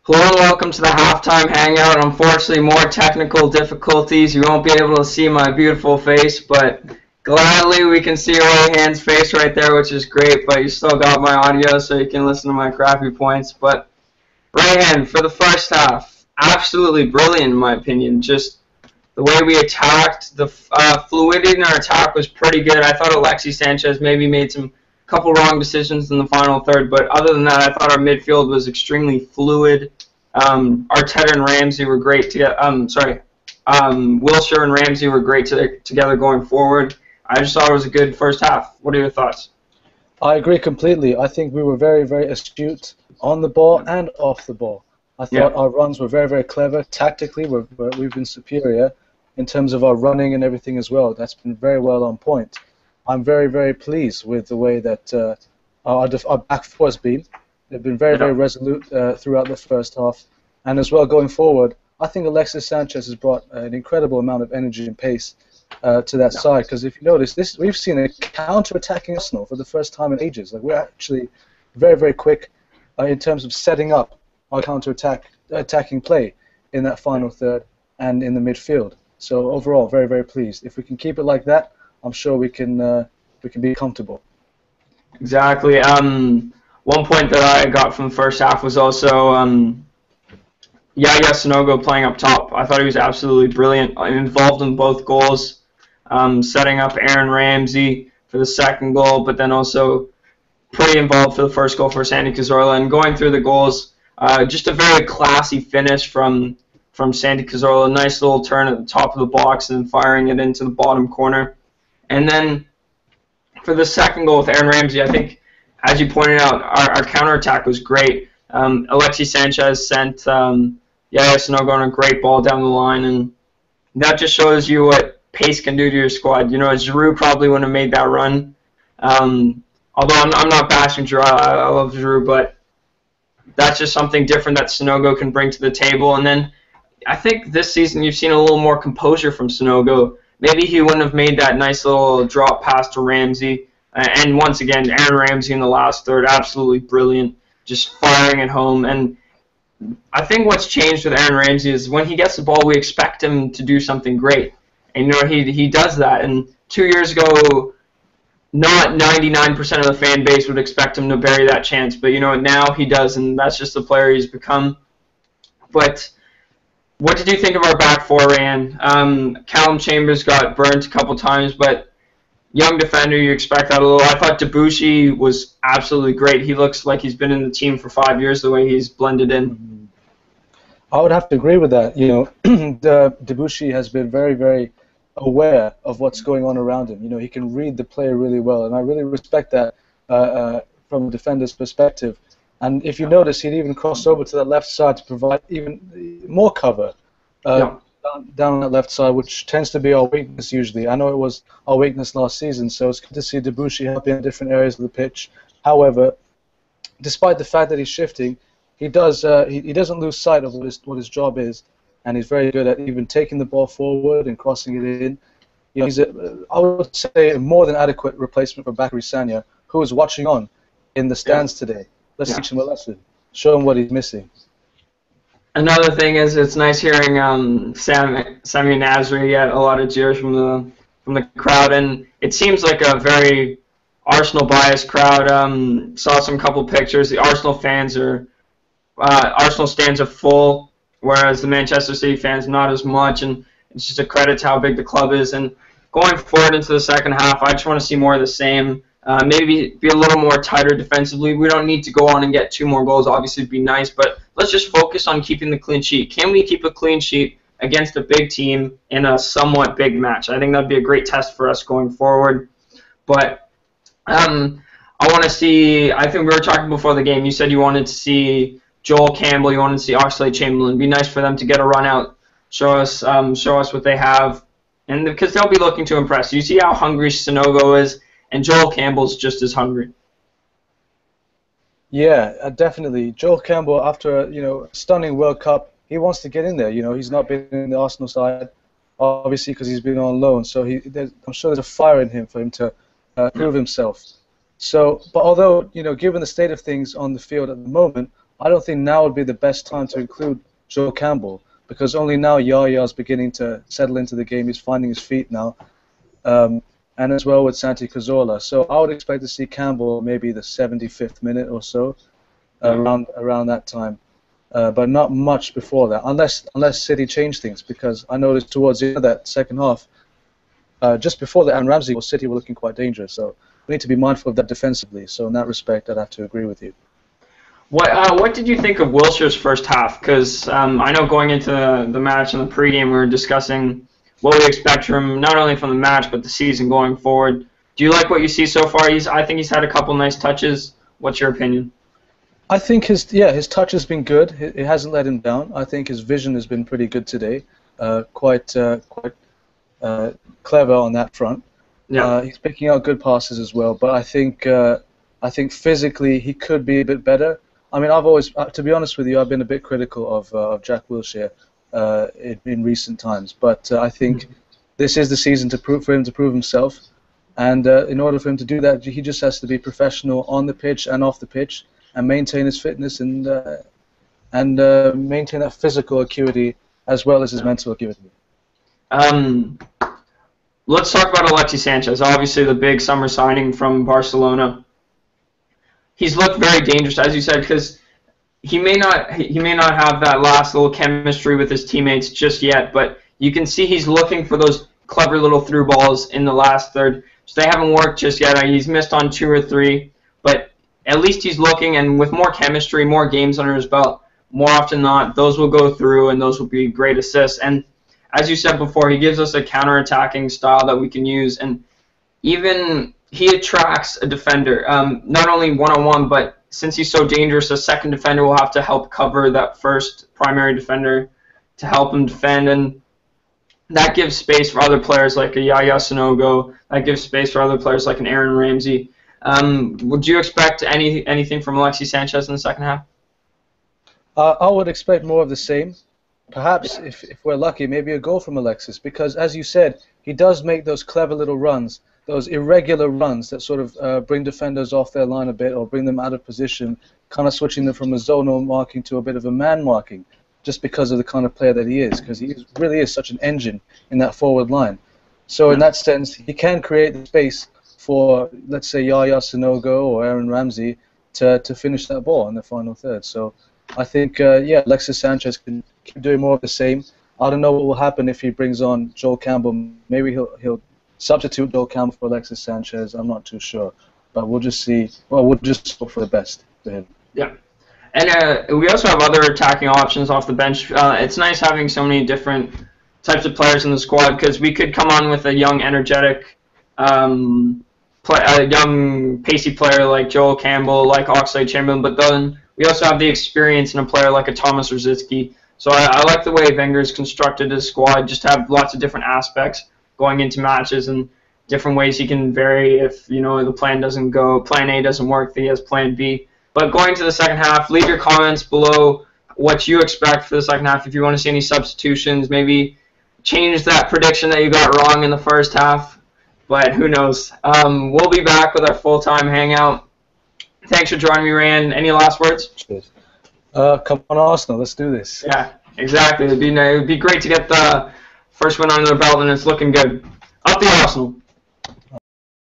Hello and welcome to the halftime hangout. Unfortunately, more technical difficulties. You won't be able to see my beautiful face, but gladly we can see Rayhan's face right there, which is great. But you still got my audio, so you can listen to my crappy points. But Rayhan, for the first half, absolutely brilliant in my opinion. Just the way we attacked, the fluidity in our attack was pretty good. I thought Alexis Sanchez maybe made some couple wrong decisions in the final third, but other than that, I thought our midfield was extremely fluid. Arteta and Ramsey were great together. Wilshere and Ramsey were great together going forward. I just thought it was a good first half. What are your thoughts? I agree completely. I think we were very, very astute on the ball and off the ball. I thought our runs were very, very clever. Tactically, we've been superior in terms of our running and everything as well. That's been very well on point. I'm very, very pleased with the way that our back four has been. They've been very, very resolute throughout the first half. And as well, going forward, I think Alexis Sanchez has brought an incredible amount of energy and pace to that side. Because if you notice, we've seen a counter-attacking Arsenal for the first time in ages. Like, we're actually very, very quick in terms of setting up our counter-attacking play in that final third and in the midfield. So overall, very, very pleased. If we can keep it like that, I'm sure we can be comfortable. Exactly. One point that I got from the first half was also Yaya Sanogo playing up top. I thought he was absolutely brilliant, involved in both goals, setting up Aaron Ramsey for the second goal, but then also pretty involved for the first goal for Santi Cazorla. And going through the goals, just a very classy finish from Santi Cazorla. Nice little turn at the top of the box and then firing it into the bottom corner. And then for the second goal with Aaron Ramsey, I think, as you pointed out, our counterattack was great. Alexis Sanchez sent Yaya Sanogo on a great ball down the line, and that just shows you what pace can do to your squad. You know, Giroud probably wouldn't have made that run. Although I'm not bashing Giroud, I love Giroud, but that's just something different that Sanogo can bring to the table. And then I think this season you've seen a little more composure from Sanogo. Maybe he wouldn't have made that nice little drop pass to Ramsey. And once again, Aaron Ramsey in the last third, absolutely brilliant, just firing it home. And I think what's changed with Aaron Ramsey is when he gets the ball, we expect him to do something great. And, you know, he does that. And 2 years ago, not 99% of the fan base would expect him to bury that chance. But, you know, now he does, and that's just the player he's become. But what did you think of our back four, Ryan? Callum Chambers got burnt a couple times, but young defender, you expect that a little. I thought Debuchy was absolutely great. He looks like he's been in the team for 5 years, the way he's blended in. I would have to agree with that. You know, Debuchy has been very, very aware of what's going on around him. You know, he can read the player really well, and I really respect that from a defender's perspective. And if you notice, he'd even crossed over to the left side to provide even more cover down on that left side, which tends to be our weakness usually. I know it was our weakness last season, so it's good to see Debuchy helping in different areas of the pitch. However, despite the fact that he's shifting, he doesn't lose sight of what his job is, and he's very good at even taking the ball forward and crossing it in. You know, he's I would say a more than adequate replacement for Bakary Sagna, who is watching on in the stands today. Let's teach him a lesson. Show him what he's missing. Another thing is it's nice hearing Sami Nasri get a lot of cheers from the crowd, and it seems like a very Arsenal biased crowd. Saw some couple pictures. The Arsenal stands are full, whereas the Manchester City fans not as much, and it's just a credit to how big the club is. And going forward into the second half, I just want to see more of the same. Maybe be a little more tighter defensively. We don't need to go on and get 2 more goals. Obviously, it'd be nice, but let's just focus on keeping the clean sheet. Can we keep a clean sheet against a big team in a somewhat big match? I think that'd be a great test for us going forward. But I want to see. I think we were talking before the game. You said you wanted to see Joel Campbell. You wanted to see Oxlade-Chamberlain. It'd be nice for them to get a run out, show us what they have, and because they'll be looking to impress. You see how hungry Sanogo is. And Joel Campbell's just as hungry. Yeah, definitely. Joel Campbell, after a stunning World Cup, he wants to get in there. You know, he's not been in the Arsenal side, obviously, because he's been on loan. So I'm sure there's a fire in him for him to prove himself. So, but although given the state of things on the field at the moment, I don't think now would be the best time to include Joel Campbell, because only now Yaya's beginning to settle into the game. He's finding his feet now, and as well with Santi Cazorla. So I would expect to see Campbell maybe the 75th minute or so, around that time, but not much before that, unless City change things. Because I noticed towards the end of that second half, just before the Aaron Ramsey goal, City were looking quite dangerous. So we need to be mindful of that defensively. So in that respect, I'd have to agree with you. What did you think of Wilshire's first half? Because I know going into the match and the pregame, we were discussing what we expect from him, not only from the match but the season going forward. Do you like what you see so far? I think he's had a couple nice touches. What's your opinion? I think his touch has been good. It hasn't let him down. I think his vision has been pretty good today. Quite clever on that front. Yeah. He's picking out good passes as well. But I think physically he could be a bit better. I mean, I've always, to be honest with you, I've been a bit critical of Jack Wilshere in recent times. But I think this is the season for him to prove himself. And in order for him to do that, he just has to be professional on the pitch and off the pitch, and maintain his fitness and maintain that physical acuity as well as his mental acuity. Let's talk about Alexis Sanchez. Obviously, the big summer signing from Barcelona. He's looked very dangerous, as you said, because he may not have that last little chemistry with his teammates just yet, but you can see he's looking for those clever little through balls in the last third. So they haven't worked just yet. He's missed on 2 or 3, but at least he's looking, and with more chemistry, more games under his belt, more often than not, those will go through, and those will be great assists. And as you said before, he gives us a counter-attacking style that we can use, and even he attracts a defender, not only one-on-one, but since he's so dangerous, a second defender will have to help cover that first primary defender to help him defend, and that gives space for other players like a Yaya Sanogo, that gives space for other players like an Aaron Ramsey. Would you expect anything from Alexis Sanchez in the second half? I would expect more of the same. Perhaps, if we're lucky, maybe a goal from Alexis, because, as you said, he does make those clever little runs, those irregular runs that sort of bring defenders off their line a bit or bring them out of position, kind of switching them from a zonal marking to a bit of a man marking, just because of the kind of player that he is, because he really is such an engine in that forward line. So in that sense, he can create the space for, let's say, Yaya Sanogo or Aaron Ramsey to finish that ball in the final third. So I think, Alexis Sanchez can keep doing more of the same. I don't know what will happen if he brings on Joel Campbell. Maybe he'll substitute Joel Campbell for Alexis Sanchez. I'm not too sure. But we'll just see. Well, we'll just hope for the best for him. Yeah. And we also have other attacking options off the bench. It's nice having so many different types of players in the squad, because we could come on with a young, energetic, a young, pacey player like Joel Campbell, like Oxlade-Chamberlain, but then we also have the experience in a player like a Thomas Rosicky. So I like the way Wenger's constructed his squad, just have lots of different aspects going into matches and different ways he can vary if, the plan A doesn't work, he has plan B. But going to the second half, leave your comments below what you expect for the second half. If you want to see any substitutions, maybe change that prediction that you got wrong in the first half. But who knows? We'll be back with our full-time hangout. Thanks for joining me, Rand. Any last words? Cheers. Come on, Arsenal. Let's do this. Yeah, exactly. It'd be great to get the first win under the belt, and it's looking good. Up the Arsenal.